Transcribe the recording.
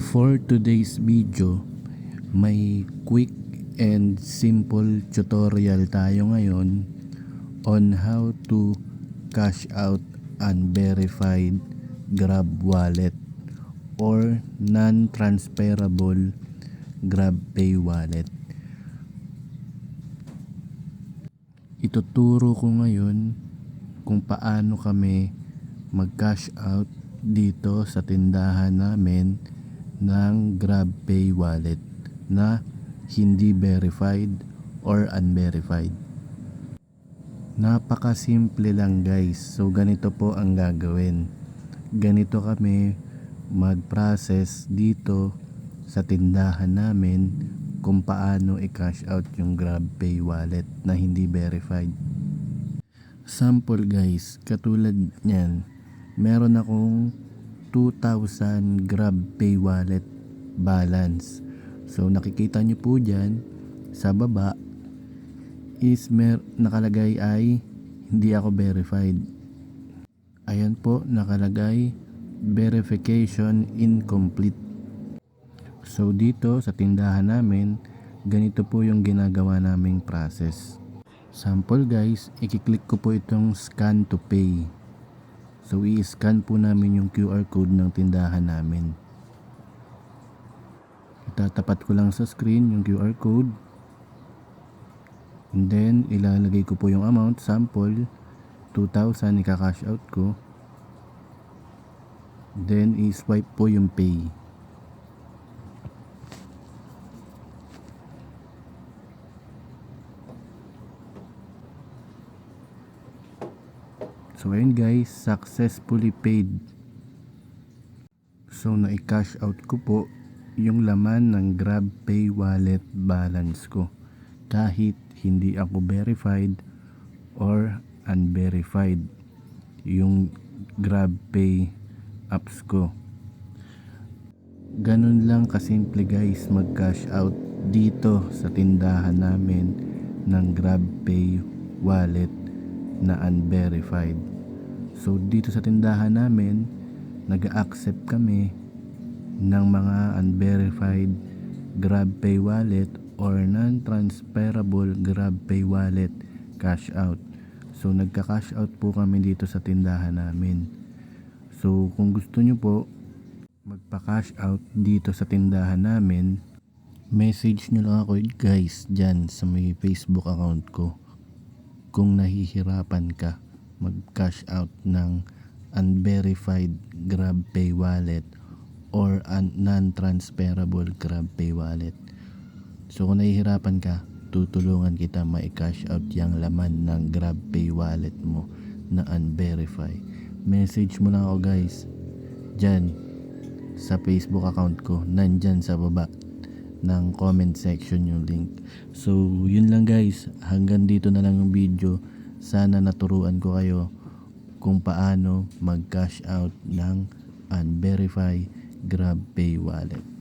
For today's video, may quick and simple tutorial tayo ngayon on how to cash out unverified Grab wallet or non-transferable GrabPay wallet. Ituturo ko ngayon kung paano kami mag-cash out dito sa tindahan namin ng GrabPay wallet na hindi verified or unverified. Napakasimple lang guys. So ganito po ang gagawin. Ganito kami mag-process dito sa tindahan namin kung paano i-cash out yung GrabPay wallet na hindi verified. Sample guys, katulad niyan, meron akong 2,000 GrabPay wallet balance. So nakikita nyo po dyan sa baba is nakalagay ay hindi ako verified. Ayan po, nakalagay verification incomplete. So dito sa tindahan namin, ganito po yung ginagawa naming process. Sample guys, i-click ko po itong scan to pay. So i-scan po namin yung QR code ng tindahan namin. Itatapat ko lang sa screen yung QR code. And then ilalagay ko po yung amount, sample 2,000, ika-cash out ko. Then i-swipe po yung pay. So ayun guys, successfully paid. So na-cash out ko po yung laman ng GrabPay wallet balance ko kahit hindi ako verified or unverified yung GrabPay apps ko. Ganun lang kasimple guys mag-cash out dito sa tindahan namin ng GrabPay wallet na unverified. So dito sa tindahan namin, nag-accept kami ng mga unverified GrabPay wallet or non-transferable GrabPay wallet cash out. So nagka-cash out po kami dito sa tindahan namin. So kung gusto nyo po magpa-cash out dito sa tindahan namin, message nyo lang ako guys dyan sa may Facebook account ko kung nahihirapan ka mag-cash out ng unverified GrabPay wallet or non-transferable GrabPay wallet. So kung nahihirapan ka, tutulungan kita ma-cash out yung laman ng GrabPay wallet mo na unverified. Message mo lang ako guys dyan sa Facebook account ko, nandyan sa baba ng comment section yung link. So yun lang guys, hanggang dito na lang yung video. Sana naturuan ko kayo kung paano mag-cash out ng unverified GrabPay wallet.